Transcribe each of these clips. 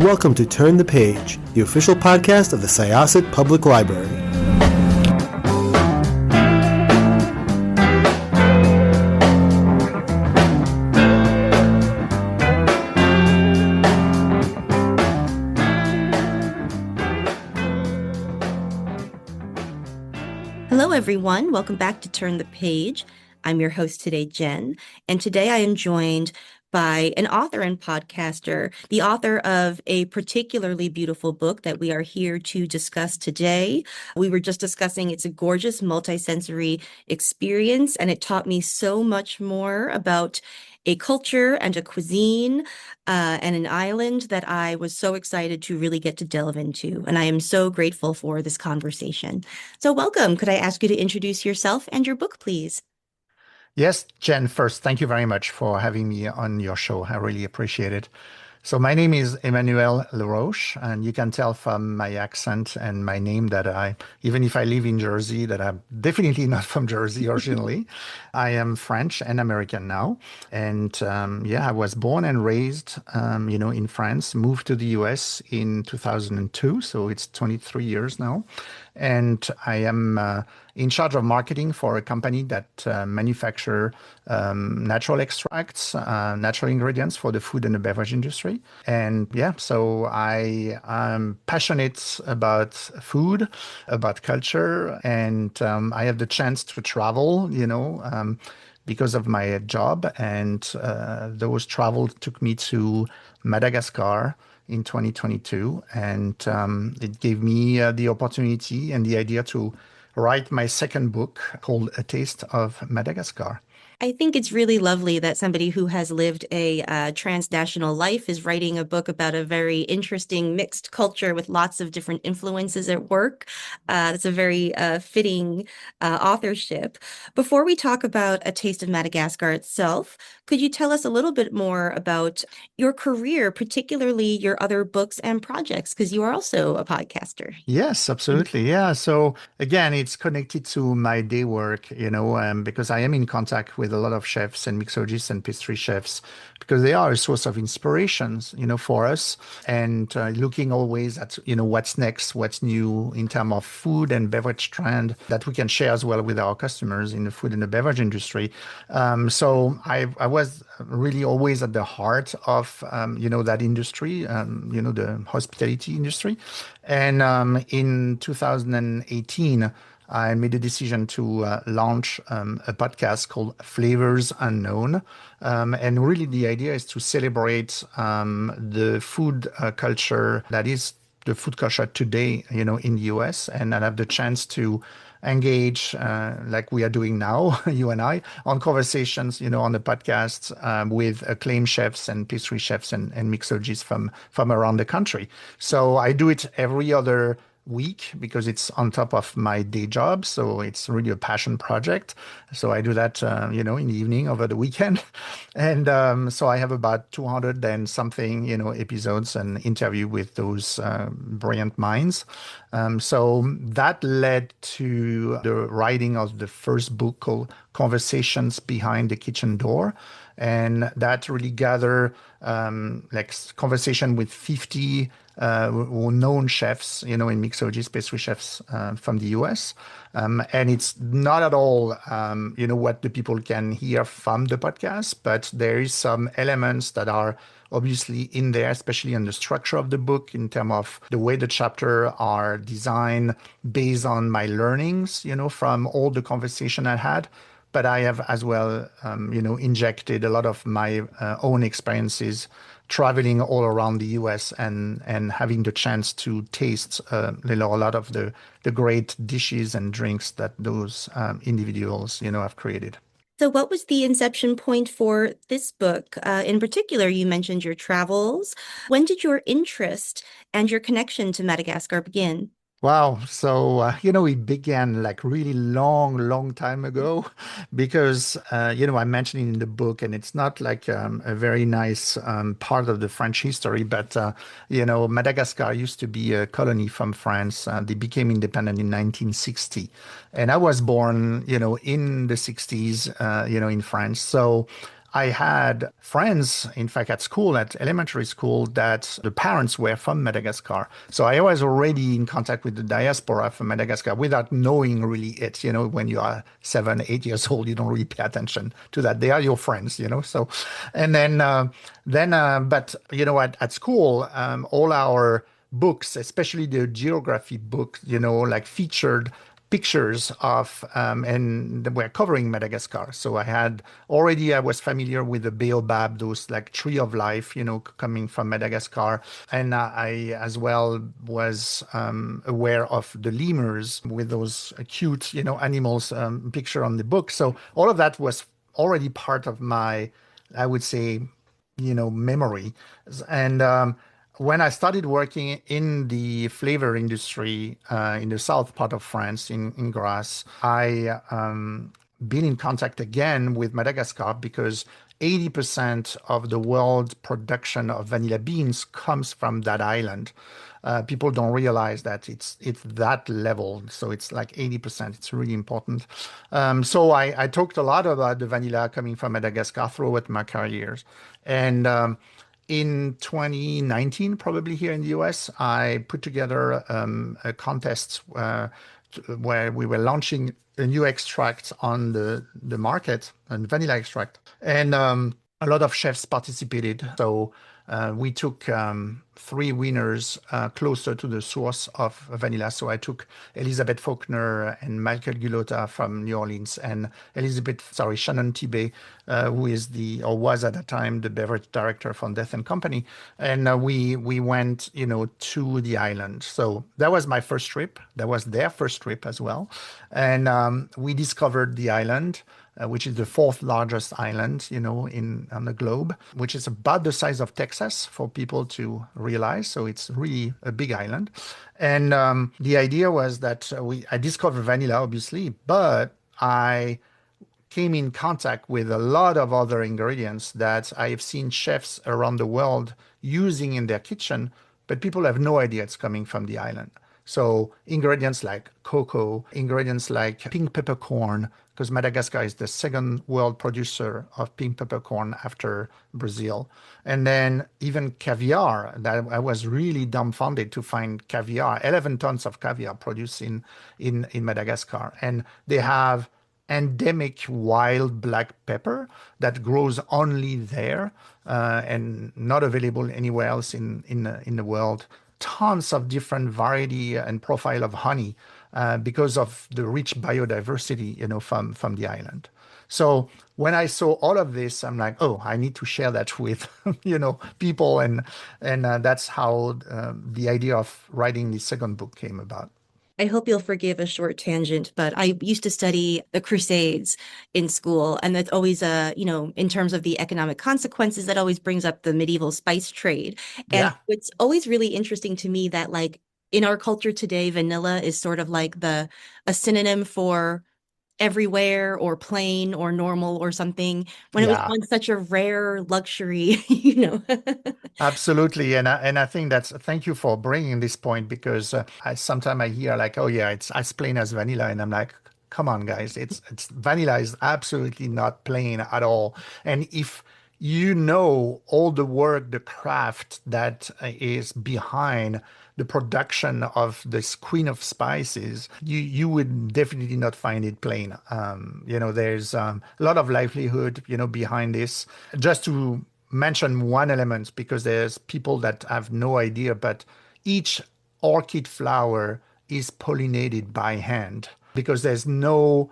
welcome to Turn the Page, the official podcast of the Syosset Public Library. Hello, everyone. Welcome back to Turn the Page. I'm your host today, Jen, and today I am joined by an author and podcaster, the author of a particularly beautiful book that we are here to discuss today. We were just discussing it's a gorgeous multisensory experience, and it taught me so much more about a culture and a cuisine and an island that I was so excited to really get to delve into. And I am so grateful for this conversation. So welcome. Could I ask you to introduce yourself and your book, please? Yes, Jen, first, thank you very much for having me on your show. I really appreciate it. So my name is Emmanuel Laroche, and you can tell from my accent and my name that even if I live in Jersey, that I'm definitely not from Jersey originally. I am French and American now. And I was born and raised, in France, moved to the US in 2002. So it's 23 years now. And I am in charge of marketing for a company that manufacture natural extracts, natural ingredients for the food and the beverage industry. And so I am passionate about food, about culture, and I have the chance to travel, because of my job. And those travels took me to Madagascar in 2022. And it gave me the opportunity and the idea to write my second book called A Taste of Madagascar. I think it's really lovely that somebody who has lived a transnational life is writing a book about a very interesting mixed culture with lots of different influences at work. That's a very fitting authorship. Before we talk about A Taste of Madagascar itself, could you tell us a little bit more about your career, particularly your other books and projects, because you are also a podcaster? Yes, absolutely. Yeah. So again, it's connected to my day work, because I am in contact with a lot of chefs and mixologists and pastry chefs because they are a source of inspirations, for us. And looking always at, what's next, what's new in terms of food and beverage trend that we can share as well with our customers in the food and the beverage industry. So I was really always at the heart of, that industry, the hospitality industry. And in 2018, I made a decision to launch a podcast called Flavors Unknown. And really the idea is to celebrate the food culture that is the food culture today, in the US, and I have the chance to engage like we are doing now, you and I, on conversations, on the podcast with acclaimed chefs and pastry chefs and mixologists from around the country. So I do it every other week because it's on top of my day job. So it's really a passion project. So I do that, in the evening over the weekend. And so I have about 200 and something, episodes and interview with those brilliant minds. So that led to the writing of the first book called Conversations Behind the Kitchen Door. And that really gathered conversation with 50 known chefs, in mixology, pastry chefs from the US. And it's not at all, what the people can hear from the podcast, but there is some elements that are obviously in there, especially on the structure of the book in terms of the way the chapter are designed based on my learnings, from all the conversation I had. But I have as well, injected a lot of my own experiences traveling all around the US and having the chance to taste a lot of the great dishes and drinks that those individuals, have created. So what was the inception point for this book? In particular, you mentioned your travels. When did your interest and your connection to Madagascar begin? Wow. So, it began like really long time ago because, I mentioned it in the book and it's not like a very nice part of the French history, but, Madagascar used to be a colony from France. They became independent in 1960. And I was born, in the 60s, in France. So I had friends, in fact, at school, at elementary school, that the parents were from Madagascar. So I was already in contact with the diaspora from Madagascar without knowing really it. When you are 7, 8 years old, you don't really pay attention to that. They are your friends. So, and but at school, all our books, especially the geography book, like featured pictures of and we're covering Madagascar. So I was familiar with the baobab, those like tree of life, coming from Madagascar. And I as well was aware of the lemurs with those cute, animals picture on the book. So all of that was already part of my, I would say, memory. And when I started working in the flavor industry in the south part of France, in Grasse, I been in contact again with Madagascar because 80% of the world production of vanilla beans comes from that island. People don't realize that it's that level. So it's like 80%. It's really important. So I talked a lot about the vanilla coming from Madagascar throughout my careers. And in 2019, probably here in the US, I put together a contest where we were launching a new extract on the market, a vanilla extract. And a lot of chefs participated. So we took 3 winners closer to the source of vanilla. So I took Elizabeth Faulkner and Michael Gulota from New Orleans, and Shannon Tibet, who is or was at the time the beverage director from Death and Company. And we went, to the island. So that was my first trip. That was their first trip as well. And we discovered the island, which is the 4th largest island, on the globe, which is about the size of Texas for people to realize. So it's really a big island. And the idea was that I discovered vanilla, obviously, but I came in contact with a lot of other ingredients that I have seen chefs around the world using in their kitchen, but people have no idea it's coming from the island. So ingredients like cocoa, ingredients like pink peppercorn, because Madagascar is the 2nd world producer of pink peppercorn after Brazil. And then even caviar, that I was really dumbfounded to find caviar, 11 tons of caviar produced in Madagascar. And they have endemic wild black pepper that grows only there and not available anywhere else in the world. Tons of different variety and profile of honey because of the rich biodiversity, from the island. So when I saw all of this, I'm like, oh, I need to share that with, people, and that's how the idea of writing the second book came about. I hope you'll forgive a short tangent, but I used to study the Crusades in school, and that's always in terms of the economic consequences, that always brings up the medieval spice trade. And Yeah. it's always really interesting to me that like in our culture today, vanilla is sort of like a synonym for everywhere or plain or normal or something, when it was Yeah. once such a rare luxury. Absolutely, and I think thank you for bringing this point because sometimes I hear like, oh yeah, it's as plain as vanilla, and I'm like, come on, guys, it's vanilla is absolutely not plain at all. And if you know all the work, the craft that is behind the production of this queen of spices, you would definitely not find it plain. There's a lot of livelihood, behind this. Just to mention one element, because there's people that have no idea, but each orchid flower is pollinated by hand because there's no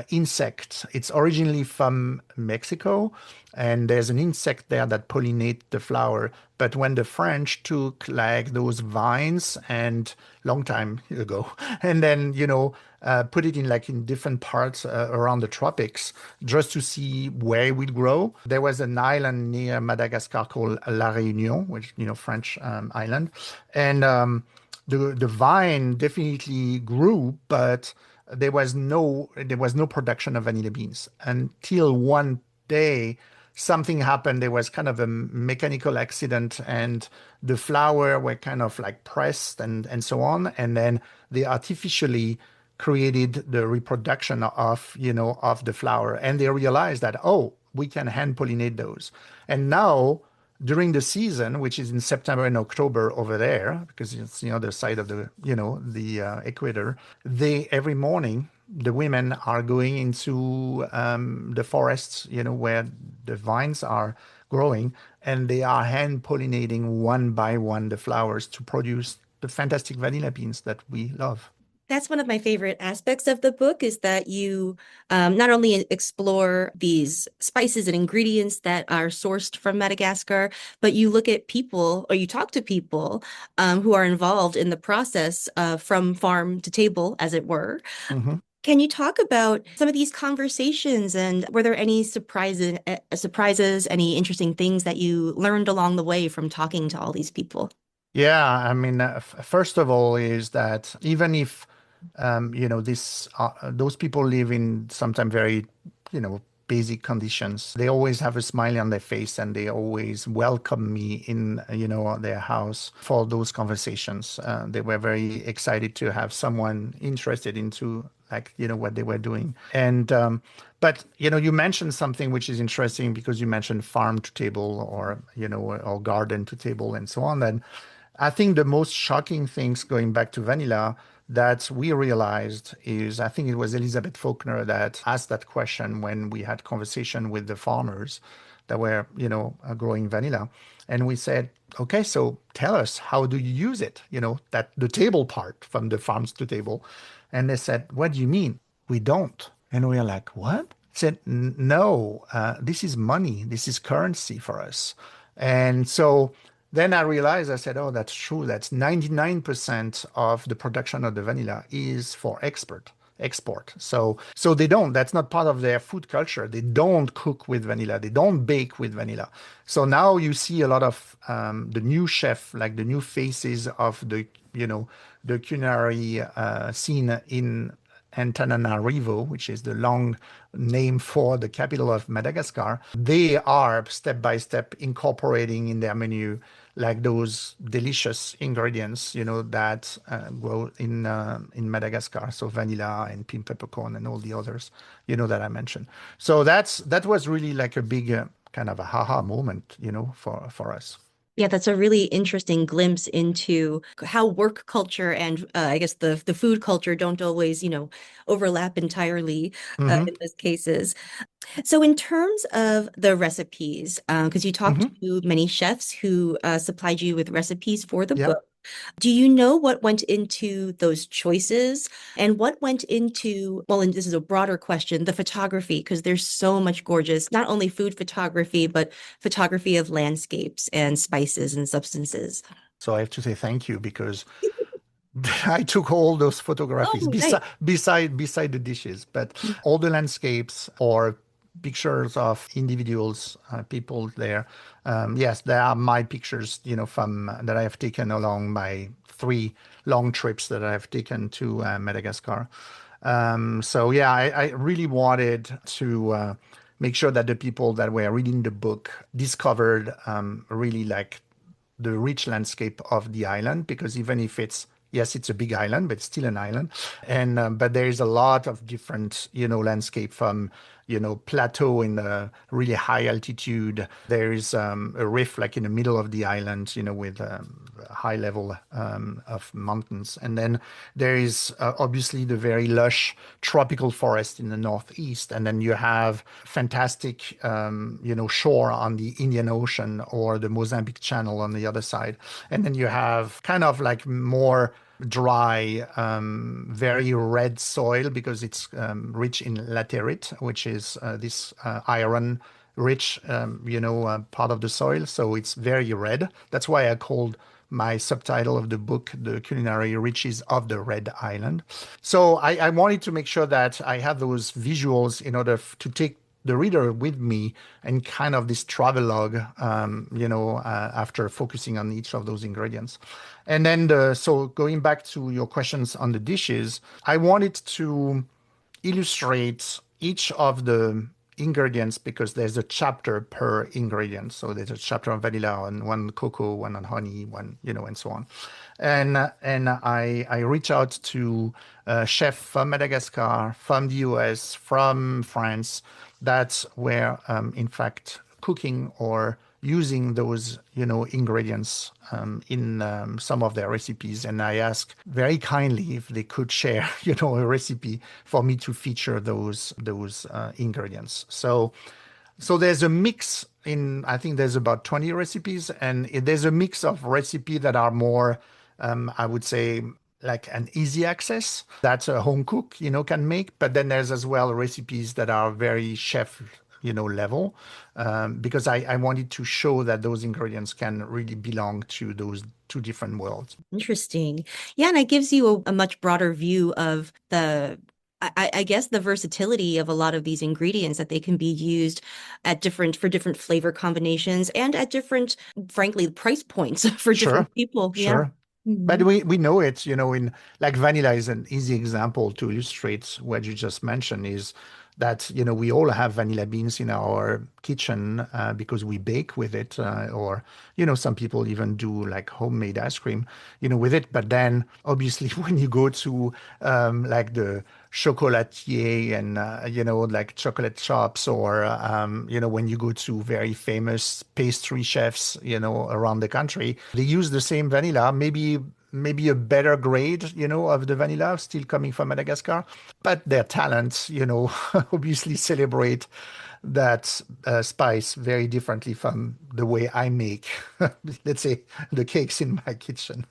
insect. It's originally from Mexico, and there's an insect there that pollinate the flower. But when the French took like those vines and long time ago, and then put it in different parts around the tropics just to see where it would grow. There was an island near Madagascar called La Réunion, which French island, and the vine definitely grew, but there was no production of vanilla beans until one day something happened. There was kind of a mechanical accident, and the flower were kind of like pressed and so on, and then they artificially created the reproduction of the flower, and they realized that, oh, we can hand pollinate those. And now, during the season, which is in September and October over there, because it's the other side of the equator, they every morning the women are going into the forests, where the vines are growing, and they are hand pollinating one by one the flowers to produce the fantastic vanilla beans that we love. That's one of my favorite aspects of the book is that you not only explore these spices and ingredients that are sourced from Madagascar, but you look at people or you talk to people who are involved in the process from farm to table, as it were. Mm-hmm. Can you talk about some of these conversations and were there any surprises, any interesting things that you learned along the way from talking to all these people? Yeah, I mean, first of all, is that even if this those people live in sometimes very, basic conditions, they always have a smile on their face, and they always welcome me in, their house for those conversations. They were very excited to have someone interested into like, what they were doing. And but you mentioned something which is interesting because you mentioned farm to table or or garden to table and so on. And I think the most shocking things going back to vanilla that we realized is I think it was Elizabeth Faulkner that asked that question when we had conversation with the farmers that were, growing vanilla. And we said, okay, so tell us, how do you use it? That the table part from the farms to table. And they said, what do you mean? We don't. And we are like, what? Said, no, this is money. This is currency for us. And so then I realized, I said, oh, that's true. That's 99% of the production of the vanilla is for export. So they don't, that's not part of their food culture. They don't cook with vanilla. They don't bake with vanilla. So now you see a lot of the new chef, like the new faces of the culinary scene in Antananarivo, which is the long name for the capital of Madagascar. They are step by step incorporating in their menu like those delicious ingredients, that grow in Madagascar. So vanilla and pink peppercorn and all the others, that I mentioned. So that was really like a big kind of a haha moment, for us. Yeah, that's a really interesting glimpse into how work culture and I guess the food culture don't always, overlap entirely Mm-hmm. in those cases. So in terms of the recipes, because you talked Mm-hmm. to many chefs who supplied you with recipes for the Yeah. book, do you know what went into those choices and what went into, well, and this is a broader question, the photography, because there's so much gorgeous, not only food photography, but photography of landscapes and spices and substances. So I have to say thank you because I took all those photographies Oh, nice. beside the dishes, but all the landscapes or pictures of individuals, people there. Yes, there are my pictures, from that I have taken along my 3 long trips that I have taken to Madagascar. So yeah, I really wanted to make sure that the people that were reading the book discovered really like the rich landscape of the island, because even if it's, yes, it's a big island, but it's still an island. And but there is a lot of different landscape, from plateau in a really high altitude. There is a rift like in the middle of the island, with a high level of mountains. And then there is obviously the very lush tropical forest in the northeast. And then you have fantastic shore on the Indian Ocean or the Mozambique Channel on the other side. And then you have kind of like more dry, very red soil because it's rich in laterite, which is this iron rich, part of the soil. So it's very red. That's why I called my subtitle of the book, The Culinary Riches of the Red Island. So I wanted to make sure that I have those visuals in order to take the reader with me and kind of this travelogue, after focusing on each of those ingredients. And then so going back to your questions on the dishes, I wanted to illustrate each of the ingredients because there's a chapter per ingredient. So there's a chapter on vanilla, and one cocoa, one on honey, one, and so on. And I reach out to chef from Madagascar, from the US, from France, that's where, in fact, cooking or using those, ingredients in some of their recipes. And I asked very kindly if they could share, a recipe for me to feature those ingredients. So there's a mix in, I think there's about 20 recipes, and there's a mix of recipe that are more, I would say, like an easy access that a home cook, can make. But then there's as well recipes that are very chef, level, because I wanted to show that those ingredients can really belong to those two different worlds. Interesting. Yeah, and it gives you a much broader view of I guess the versatility of a lot of these ingredients that they can be used for different flavor combinations and at different, frankly, price points for Sure, different people. Yeah. sure. But Mhm. we know it, in like vanilla is an easy example to illustrate what you just mentioned is that, we all have vanilla beans in our kitchen because we bake with it, or, some people even do like homemade ice cream, with it. But then obviously when you go to like the chocolatier and, like chocolate shops or, when you go to very famous pastry chefs, around the country, they use the same vanilla, maybe a better grade, of the vanilla still coming from Madagascar, but their talents, obviously celebrate that spice very differently from the way I make, let's say, the cakes in my kitchen.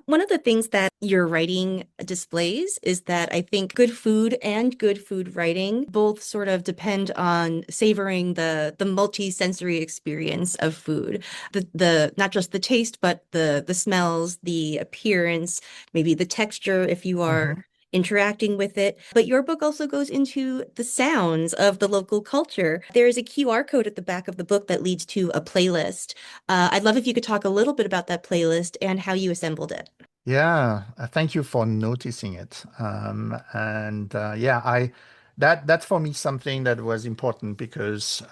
One of the things that your writing displays is that I think good food and good food writing both sort of depend on savoring the multi-sensory experience of food. The not just the taste, but the smells, the appearance, maybe the texture if you are Mhm. interacting with it. But your book also goes into the sounds of the local culture. There is a QR code at the back of the book that leads to a playlist. I'd love if you could talk a little bit about that playlist and how you assembled it. Yeah, thank you for noticing it. And yeah, I that's for me something that was important because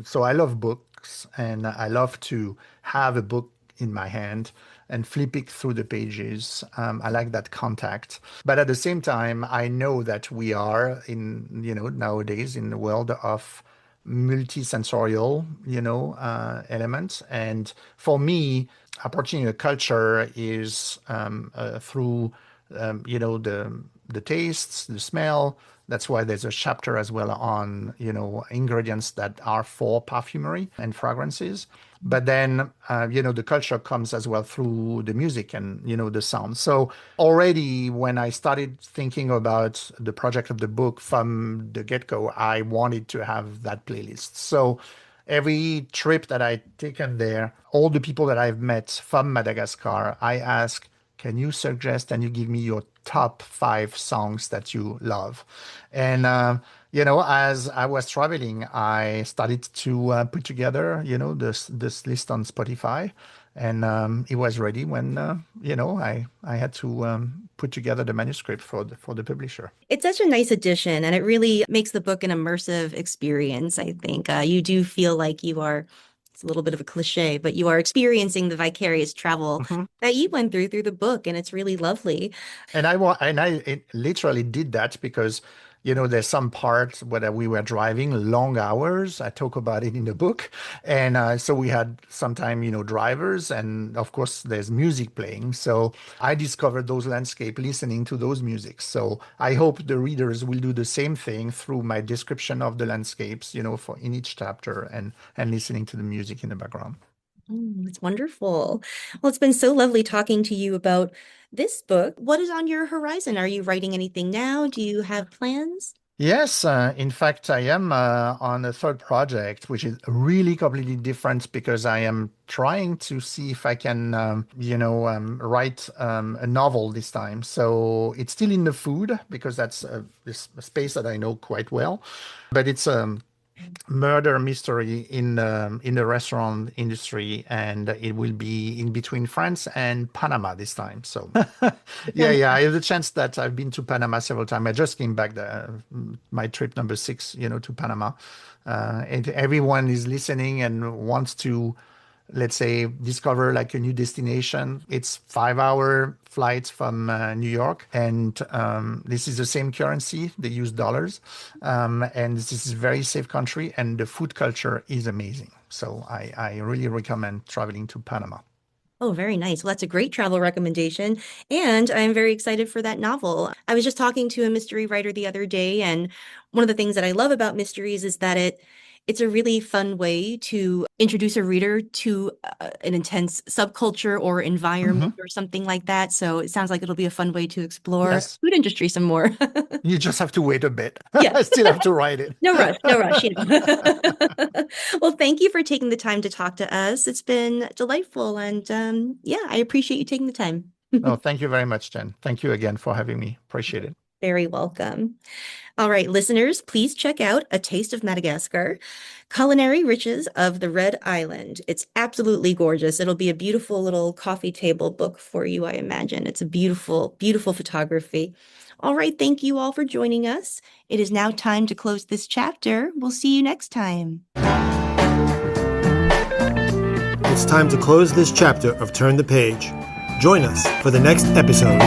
so I love books and I love to have a book in my hand and flip it through the pages. I like that contact. But at the same time, I know that we are in, nowadays in the world of multisensorial, elements. And for me, approaching a culture is through the tastes, the smell. That's why there's a chapter as well on ingredients that are for perfumery and fragrances. But then the culture comes as well through the music and the sound. So already when I started thinking about the project of the book from the get-go, I wanted to have that playlist. So every trip that I taken there, all the people that I've met from Madagascar, I ask, can you suggest and you give me your top 5 songs that you love? And as I was traveling, I started to put together, this list on Spotify, and it was ready when I had to put together the manuscript for the publisher. It's such a nice addition, and it really makes the book an immersive experience, I think. You do feel like you are, it's a little bit of a cliche, but you are experiencing the vicarious travel that you went through the book, and it's really lovely. And I literally did that because there's some parts where we were driving long hours. I talk about it in the book, and so we had sometime drivers, and of course there's music playing. So I discovered those landscape listening to those music. So I hope the readers will do the same thing through my description of the landscapes, for in each chapter and listening to the music in the background. It's wonderful. Well, it's been so lovely talking to you about this book. What is on your horizon? Are you writing anything now? Do you have plans? Yes, in fact, I am on a third project, which is really completely different because I am trying to see if I can, write a novel this time. So it's still in the food because that's this space that I know quite well, but it's murder mystery in the restaurant industry, and it will be in between France and Panama this time. So It yeah, sounds yeah, I have the chance that I've been to Panama several times. I just came back my trip number 6, to Panama. And everyone is listening and wants to let's say, discover like a new destination. It's 5-hour flights from New York, and this is the same currency. They use dollars, and this is a very safe country, and the food culture is amazing. So I really recommend traveling to Panama. Oh, very nice. Well, that's a great travel recommendation. And I'm very excited for that novel. I was just talking to a mystery writer the other day, and one of the things that I love about mysteries is that it's a really fun way to introduce a reader to an intense subculture or environment Hmm. or something like that. So it sounds like it'll be a fun way to explore Yes, food industry some more. you just have to wait a bit. Yeah. I still have to write it. No rush, no rush, Well, thank you for taking the time to talk to us. It's been delightful. And yeah, I appreciate you taking the time. No, thank you very much, Jen. Thank you again for having me. Appreciate it. Very welcome. All right, listeners, please check out A Taste of Madagascar, Culinary Riches of the Red Island. It's absolutely gorgeous. It'll be a beautiful little coffee table book for you, I imagine. It's a beautiful, beautiful photography. All right, thank you all for joining us. It is now time to close this chapter. We'll see you next time. It's time to close this chapter of Turn the Page. Join us for the next episode.